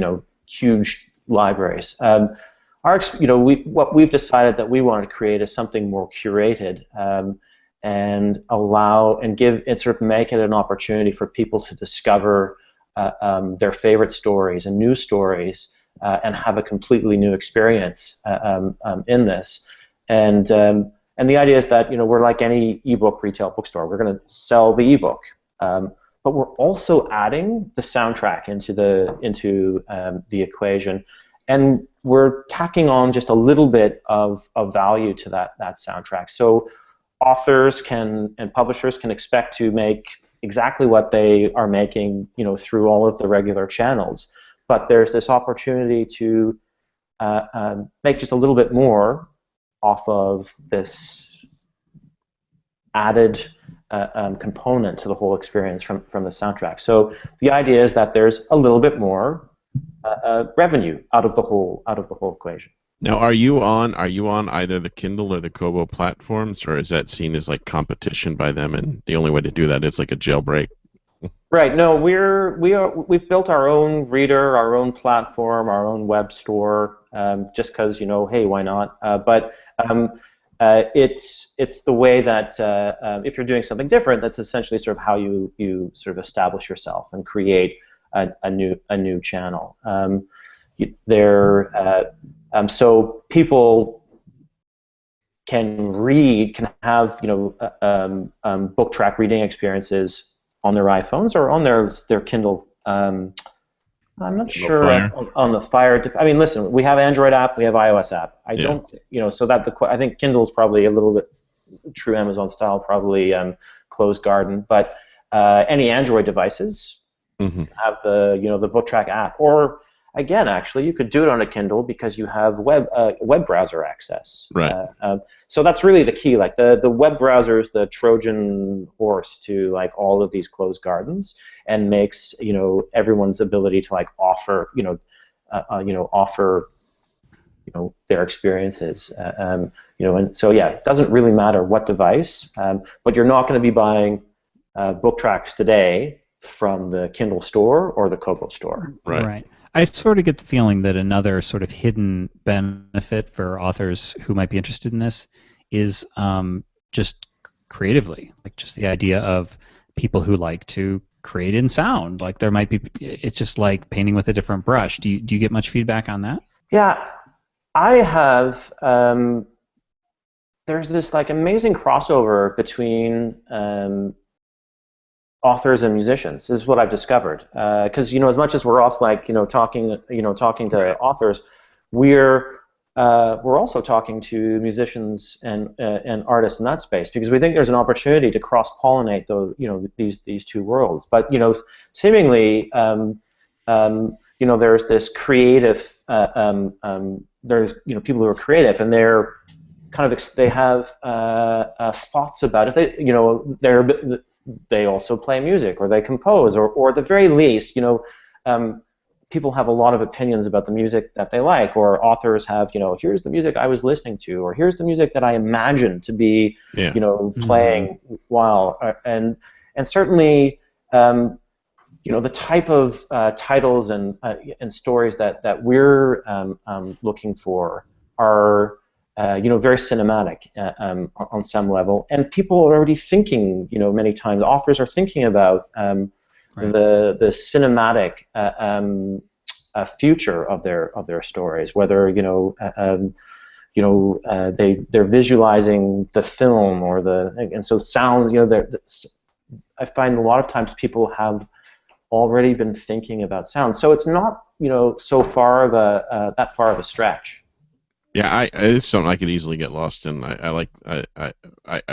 Speaker 4: huge libraries. What we've decided that we want to create is something more curated, and allow and give and sort of make it an opportunity for people to discover their favorite stories and new stories and have a completely new experience in this. And the idea is that we're like any ebook retail bookstore. We're going to sell the ebook, but we're also adding the soundtrack into the equation, and we're tacking on just a little bit of value to that soundtrack. So authors and publishers can expect to make exactly what they are making, through all of the regular channels. But there's this opportunity to make just a little bit more off of this added component to the whole experience from the soundtrack. So the idea is that there's a little bit more revenue out of the whole equation.
Speaker 3: Now, are you on either the Kindle or the Kobo platforms, or is that seen as like competition by them, and the only way to do that is like a jailbreak?
Speaker 4: Right. No, we've built our own reader, our own platform, our own web store, just because hey, why not? But it's the way that if you're doing something different, that's essentially sort of how you sort of establish yourself and create a new channel. So people can have BookTrack reading experiences on their iPhones or on their Kindle. I'm not sure on the Fire. I mean, listen, we have Android app, we have iOS app. So that I think Kindle's probably a little bit true Amazon style, probably closed garden. But any Android devices have the the BookTrack app, or again, actually, you could do it on a Kindle because you have web browser access.
Speaker 3: Right.
Speaker 4: So that's really the key. Like the web browser is the Trojan horse to like all of these closed gardens, and makes everyone's ability to like offer their experiences. And so yeah, it doesn't really matter what device, but you're not going to be buying BookTracks today from the Kindle store or the Kobo store.
Speaker 1: Right. I sort of get the feeling that another sort of hidden benefit for authors who might be interested in this is just creatively, like just the idea of people who like to create in sound. Like there might be, it's just like painting with a different brush. Do you get much feedback on that?
Speaker 4: Yeah, I have. There's this like amazing crossover between authors and musicians. This is what I've discovered. Because as much as we're off like talking to authors, we're also talking to musicians and artists in that space, because we think there's an opportunity to cross-pollinate these two worlds. But seemingly there's this creative. There's people who are creative, and they're kind of they have thoughts about it. They also play music, or they compose, or at the very least, people have a lot of opinions about the music that they like, or authors have, here's the music I was listening to, or here's the music that I imagined to be, playing while, and certainly, the type of titles and stories that we're looking for are very cinematic on some level, and people are already thinking. Many times authors are thinking about the cinematic future of their stories. Whether they're visualizing the film or and so sound. I find a lot of times people have already been thinking about sound, so it's not so far of that far of a stretch.
Speaker 3: Yeah, it's something I could easily get lost in. I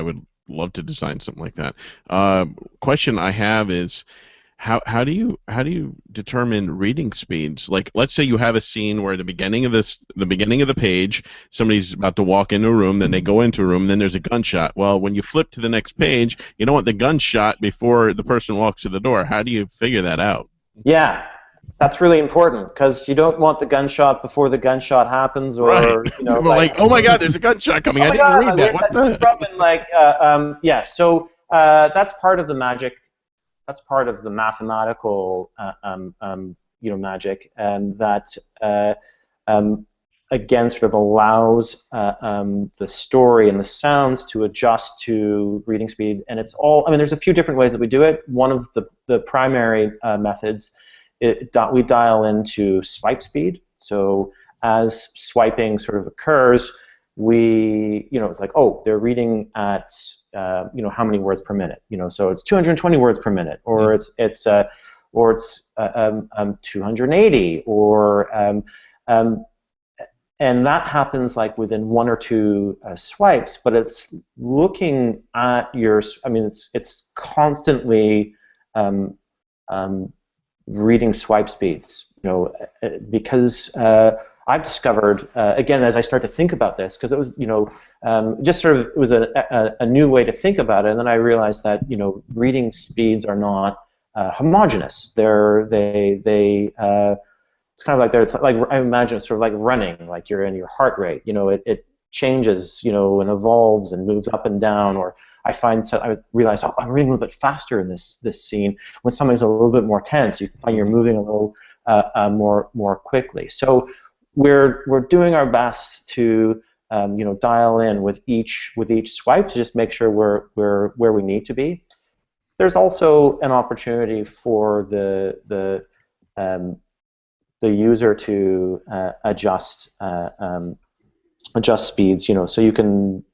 Speaker 3: would love to design something like that. Question I have is, how do you determine reading speeds? Like, let's say you have a scene where the beginning of the page, somebody's about to walk into a room, then they go into a room, then there's a gunshot. Well, when you flip to the next page, you don't want the gunshot before the person walks to the door. How do you figure that out?
Speaker 4: Yeah. That's really important, because you don't want the gunshot before the gunshot happens, or
Speaker 3: like, oh my God, there's a gunshot coming. I didn't read that. What the?
Speaker 4: Yeah. So that's part of the magic. That's part of the mathematical magic, and that again, sort of allows the story and the sounds to adjust to reading speed. And it's all, I mean, there's a few different ways that we do it. One of the primary methods, we dial into swipe speed. So as swiping sort of occurs, it's like, oh, they're reading at, how many words per minute? So it's 220 words per minute, or it's 280, or and that happens like within one or two swipes, but it's looking at it's constantly reading swipe speeds, because I've discovered, again, as I start to think about this, because it was, just sort of, it was a new way to think about it, and then I realized that, reading speeds are not homogeneous. It's kind of like it's like, I imagine it's sort of like running, like you're in your heart rate. It changes, and evolves and moves up and down. Or I realize, oh, I'm reading a little bit faster in this scene. When something's a little bit more tense, you can find you're moving a little more quickly. So we're doing our best to dial in with each swipe to just make sure we're where we need to be. There's also an opportunity for the user to adjust speeds, so you can,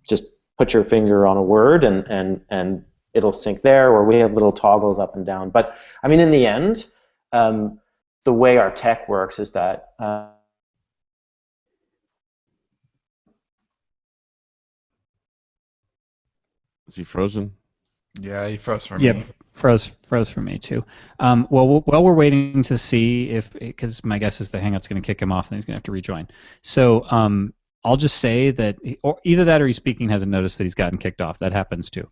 Speaker 4: just put your finger on a word and it'll sync there, or we have little toggles up and down. But I mean, in the end, the way our tech works is that
Speaker 3: is he frozen?
Speaker 2: Yeah, he froze for me.
Speaker 1: Yeah, froze for me too. Well, while we're waiting to see because my guess is the Hangout's going to kick him off and he's going to have to rejoin. So I'll just say that either that or he's speaking hasn't noticed that he's gotten kicked off. That happens too.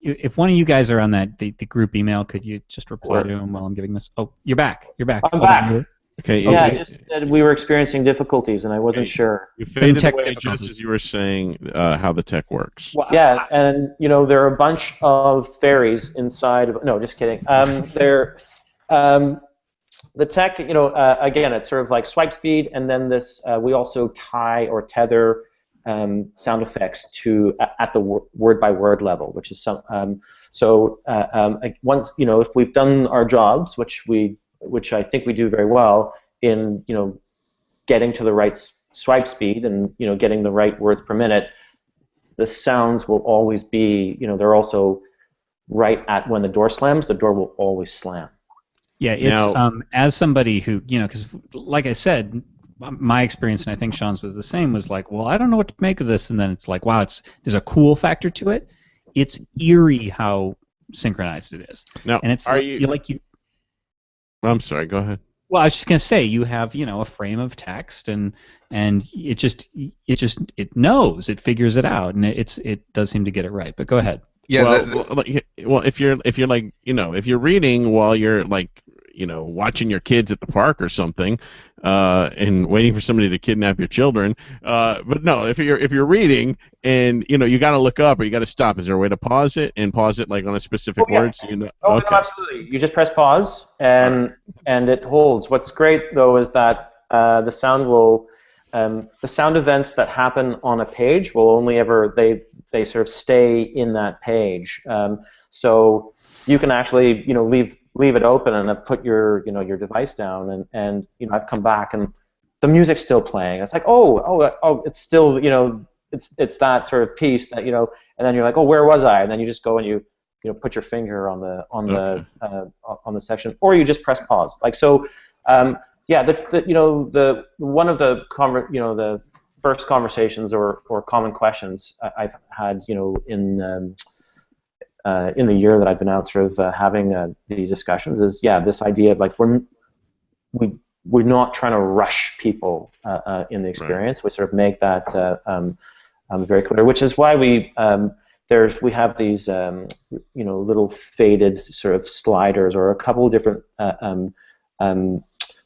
Speaker 1: If one of you guys are on the group email, could you just reply to him while I'm giving this? Oh, you're back. You're back.
Speaker 4: I'm back.
Speaker 3: Okay.
Speaker 4: Yeah, I just said we were experiencing difficulties, and I wasn't sure.
Speaker 3: You faded away just as you were saying how the tech works.
Speaker 4: Well, yeah, and there are a bunch of fairies inside of. No, just kidding. The tech, again, it's sort of like swipe speed, and then this. We also tie or tether sound effects to at the word by word level, which is some. Once if we've done our jobs, which I think we do very well in getting to the right swipe speed and getting the right words per minute, the sounds will always be they're also right at when the door slams, the door will always slam.
Speaker 1: Yeah, it's as somebody who because like I said, my experience, and I think Sean's was the same, was like, well, I don't know what to make of this, and then it's like, wow, there's a cool factor to it. It's eerie how synchronized it is.
Speaker 3: Now,
Speaker 1: and it's
Speaker 3: I'm sorry. Go ahead.
Speaker 1: Well, I was just gonna say you have a frame of text and it knows, it figures it out, and it does seem to get it right. But go ahead.
Speaker 3: Yeah. Well, if you're like if you're reading while you're like watching your kids at the park or something, and waiting for somebody to kidnap your children. But no, if you're reading and you got to look up or you got to stop, is there a way to pause it like on a specific word? So
Speaker 4: okay. No, absolutely. You just press pause and it holds. What's great though is that the sound will. The sound events that happen on a page will only ever they sort of stay in that page. So you can actually leave it open and have put your your device down and I've come back and the music's still playing. It's like oh it's still it's that sort of piece that and then you're like, oh, where was I? And then you just go and you put your finger on the section, or you just press pause. Like so. Yeah, the one of the the first conversations or common questions I've had in the year that I've been out sort of having these discussions is this idea of like we're not trying to rush people in the experience. Right. We sort of make that very clear, which is why we have these little faded sort of sliders or a couple of different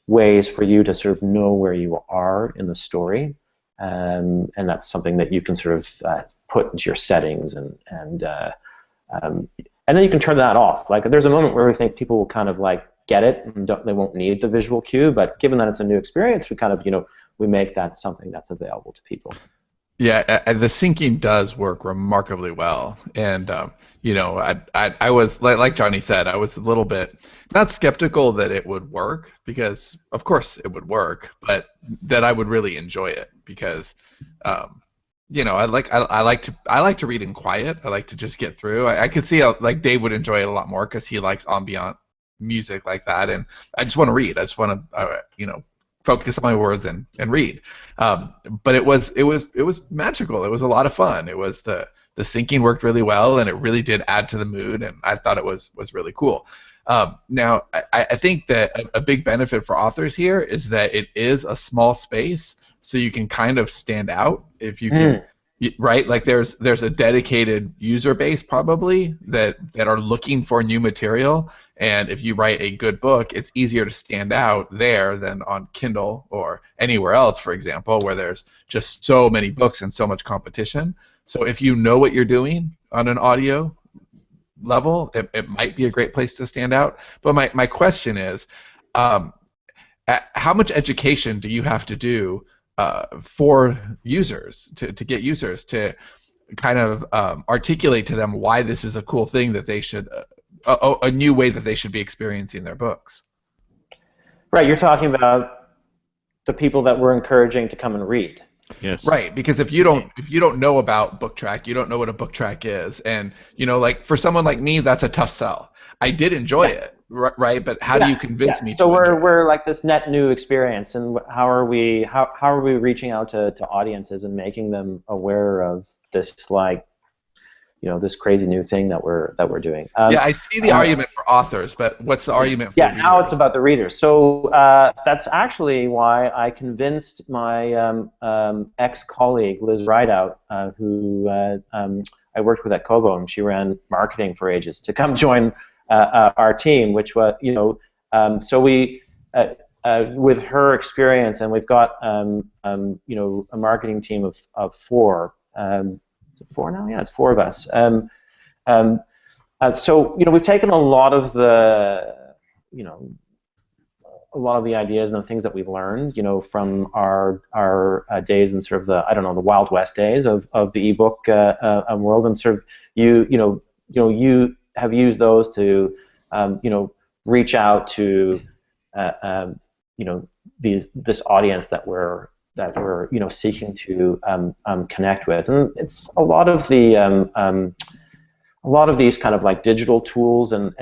Speaker 4: ways for you to sort of know where you are in the story, and that's something that you can sort of put into your settings and then you can turn that off. Like there's a moment where we think people will kind of like get it and they won't need the visual cue. But given that it's a new experience, we kind of, we make that something that's available to people.
Speaker 2: Yeah, the syncing does work remarkably well, and I was like Johnny said, I was a little bit not skeptical that it would work, because of course it would work, but that I would really enjoy it, because I like to read in quiet. I like to just get through. I could see how like Dave would enjoy it a lot more because he likes ambient music like that, and I just want to read. I just want to focus on my words and read. But it was magical. It was a lot of fun. It was the syncing worked really well, and it really did add to the mood, and I thought it was really cool. Now, I think that a big benefit for authors here is that it is a small space, so you can kind of stand out if you can, right? Like there's a dedicated user base probably that are looking for new material, and if you write a good book, it's easier to stand out there than on Kindle or anywhere else, for example, where there's just so many books and so much competition. So if you know what you're doing on an audio level, it might be a great place to stand out. But my question is, how much education do you have to do for users to get users to kind of articulate to them why this is a cool thing that they should a new way that they should be experiencing their books?
Speaker 4: Right, you're talking about the people that we're encouraging to come and read.
Speaker 2: Yes. Right, because if you don't know about BookTrack, you don't know what a BookTrack is, and like for someone like me, that's a tough sell. I did enjoy it, right? But how do you convince me?
Speaker 4: So we're like this net new experience, and how are we reaching out to audiences and making them aware of this this crazy new thing that we're doing?
Speaker 2: I see the argument for authors, but what's the argument for readers?
Speaker 4: Now it's about the readers. So that's actually why I convinced my ex-colleague Liz Rideout, who I worked with at Kobo, and she ran marketing for ages, to come join our team, which was so we with her experience, and we've got a marketing team of 4. Is it 4 now? Yeah, it's 4 of us. So we've taken a lot of the ideas and the things that we've learned from our days in sort of the Wild West days of the ebook world, and sort of you have used those to reach out to this audience that we're seeking to connect with, and it's a lot of these kind of like digital tools and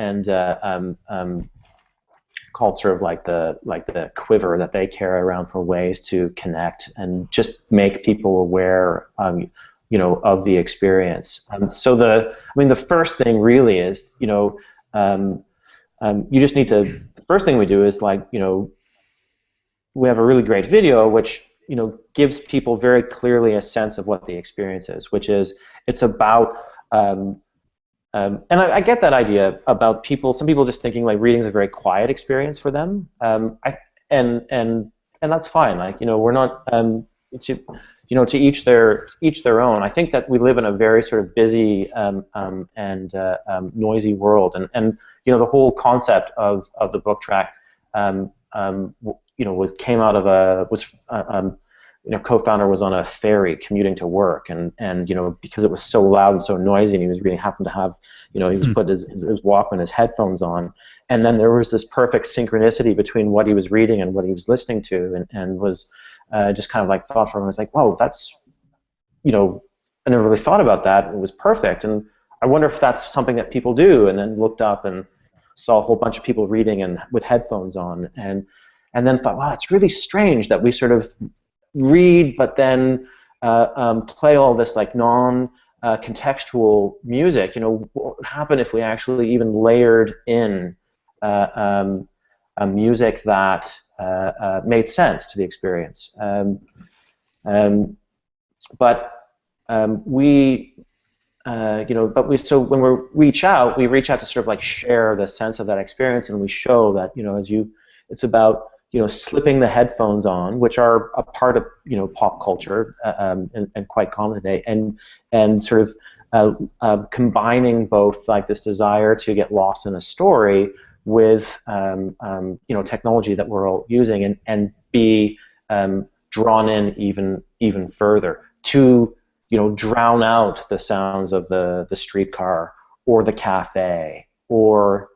Speaker 4: called sort of like the quiver that they carry around for ways to connect and just make people aware of the experience. So the first thing really is you just need to, the first thing we do is we have a really great video which gives people very clearly a sense of what the experience is, which is it's about and I get that idea about some people just thinking like reading is a very quiet experience for them, and that's fine. We're not to each their own. I think that we live in a very sort of busy and noisy world, and the whole concept of the BookTrack came out of co-founder was on a ferry commuting to work, and because it was so loud and so noisy, and he was happened to have he was put his Walkman, his headphones on, and then there was this perfect synchronicity between what he was reading and what he was listening to, and was just kind of like thought for him. I was like, whoa, that's I never really thought about that. It was perfect, and I wonder if that's something that people do. And then looked up and saw a whole bunch of people reading and with headphones on, and then thought, wow, it's really strange that we sort of read but then play all this like non-contextual music. What would happen if we actually even layered in a music that made sense to the experience? So when we reach out to sort of like share the sense of that experience, and we show that it's about slipping the headphones on, which are a part of pop culture and quite common today, and sort of combining both like this desire to get lost in a story with technology that we're all using, and be drawn in even further to drown out the sounds of the streetcar or the cafe or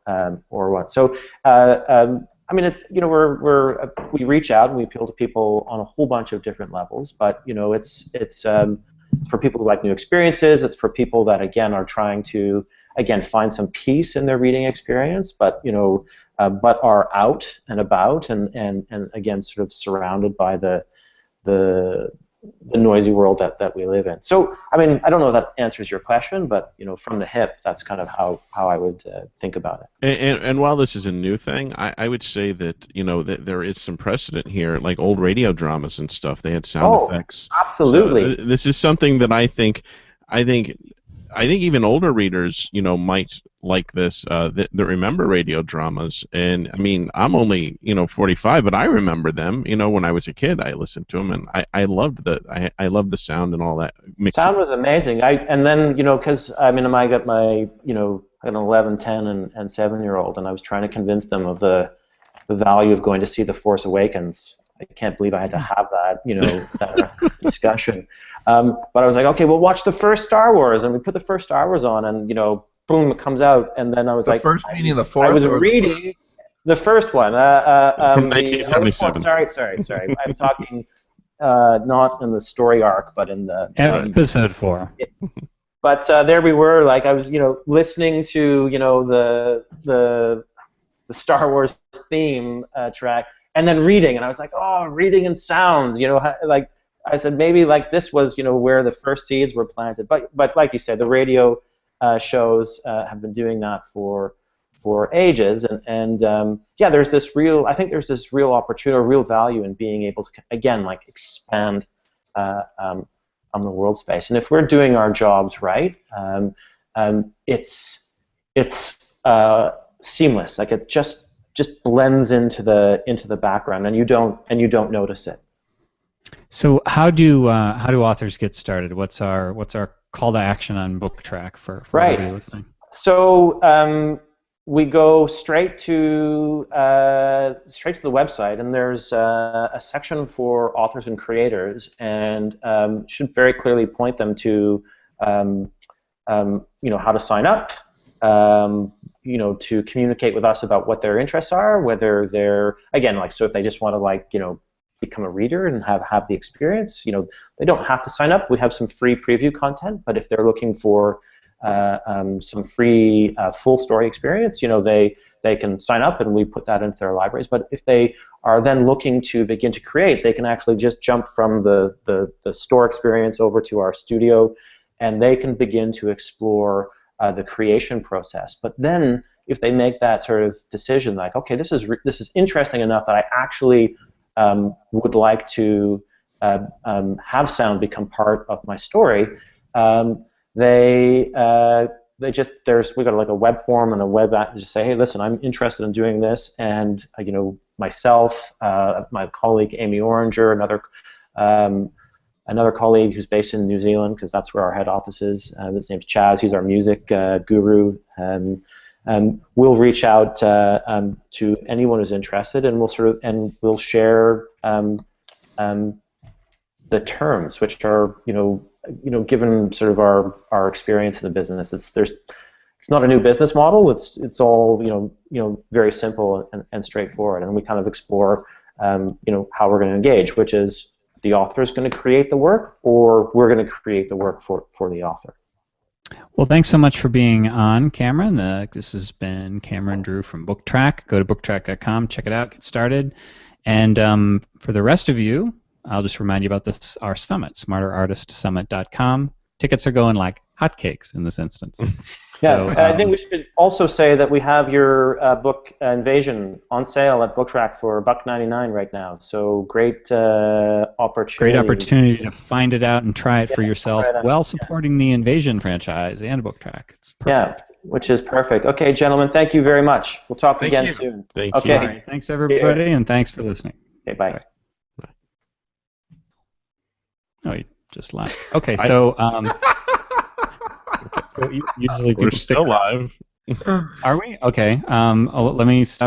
Speaker 4: what. So I mean, it's we reach out and we appeal to people on a whole bunch of different levels, but it's for people who like new experiences. It's for people that again are trying to find some peace in their reading experience, but but are out and about and again sort of surrounded by the noisy world that we live in. So, I mean, I don't know if that answers your question, but from the hip, that's kind of how I would think about it.
Speaker 3: And while this is a new thing, I would say that that there is some precedent here, like old radio dramas and stuff. They had sound effects.
Speaker 4: Absolutely.
Speaker 3: So, this is something that I think even older readers, might like this, that remember radio dramas. And I mean, I'm only, 45, but I remember them. When I was a kid, I listened to them, and I loved I loved the sound and all that.
Speaker 4: Sound was amazing. And then, because I mean, I got my, I got an 11, 10, and 7-year-old, and I was trying to convince them of the value of going to see The Force Awakens. I can't believe I had to have that, that discussion. But I was like, okay, well, watch the first Star Wars, and we put the first Star Wars on, and boom, it comes out, and then I was like,
Speaker 2: first meaning the Force.
Speaker 4: I was reading the first one
Speaker 3: from 1977.
Speaker 4: Sorry. I'm talking not in the story arc, but in the
Speaker 1: episode 4.
Speaker 4: But there we were, like I was, listening to the Star Wars theme track. And then reading, and I was like, oh, reading and sound, like I said, maybe like this was, where the first seeds were planted. But like you said, the radio shows have been doing that for ages, and there's this real, I think there's this real opportunity, or real value in being able to again like expand on the world space. And if we're doing our jobs right, it's seamless. Like it just blends into the background, and you don't notice it.
Speaker 1: So how do authors get started? What's our call to action on BookTrack for everybody listening?
Speaker 4: So we go straight to the website, and there's a section for authors and creators, and should very clearly point them to how to sign up. To communicate with us about what their interests are, whether they're, again, like, so if they just want to become a reader and have the experience, they don't have to sign up. We have some free preview content, but if they're looking for some free full story experience, they can sign up, and we put that into their libraries. But if they are then looking to begin to create, they can actually just jump from the store experience over to our studio, and they can begin to explore the creation process. But then, if they make that sort of decision, like, okay, this is interesting enough that I actually would like to have sound become part of my story, we got like a web form and a web app to just say, hey, listen, I'm interested in doing this, and myself, my colleague Amy Oranger, another colleague who's based in New Zealand, because that's where our head office is. His name's Chaz. He's our music guru. We'll reach out to anyone who's interested, and we'll share the terms, which are given sort of our experience in the business. It's not a new business model. It's all very simple and straightforward, and we kind of explore how we're going to engage, which is, the author is going to create the work, or we're going to create the work for the author.
Speaker 1: Well, thanks so much for being on, Cameron. This has been Cameron Drew from BookTrack. Go to booktrack.com, check it out, get started. And for the rest of you, I'll just remind you about our summit, smarterartistsummit.com. Tickets are going like hotcakes in this instance.
Speaker 4: Yeah, so, I think we should also say that we have your book Invasion on sale at BookTrack for $1.99 right now. So great opportunity.
Speaker 1: Great opportunity to find it out and try it for yourself, while supporting the Invasion franchise and BookTrack. It's perfect.
Speaker 4: Yeah, which is perfect. Okay, gentlemen, thank you very much. We'll talk again soon.
Speaker 3: Thank
Speaker 4: you.
Speaker 3: All
Speaker 1: right, thanks everybody, and thanks for listening.
Speaker 4: Okay, bye.
Speaker 1: Oh, you just laughed. Okay, so. So usually
Speaker 3: we're still live.
Speaker 1: Are we? Okay. Let me stop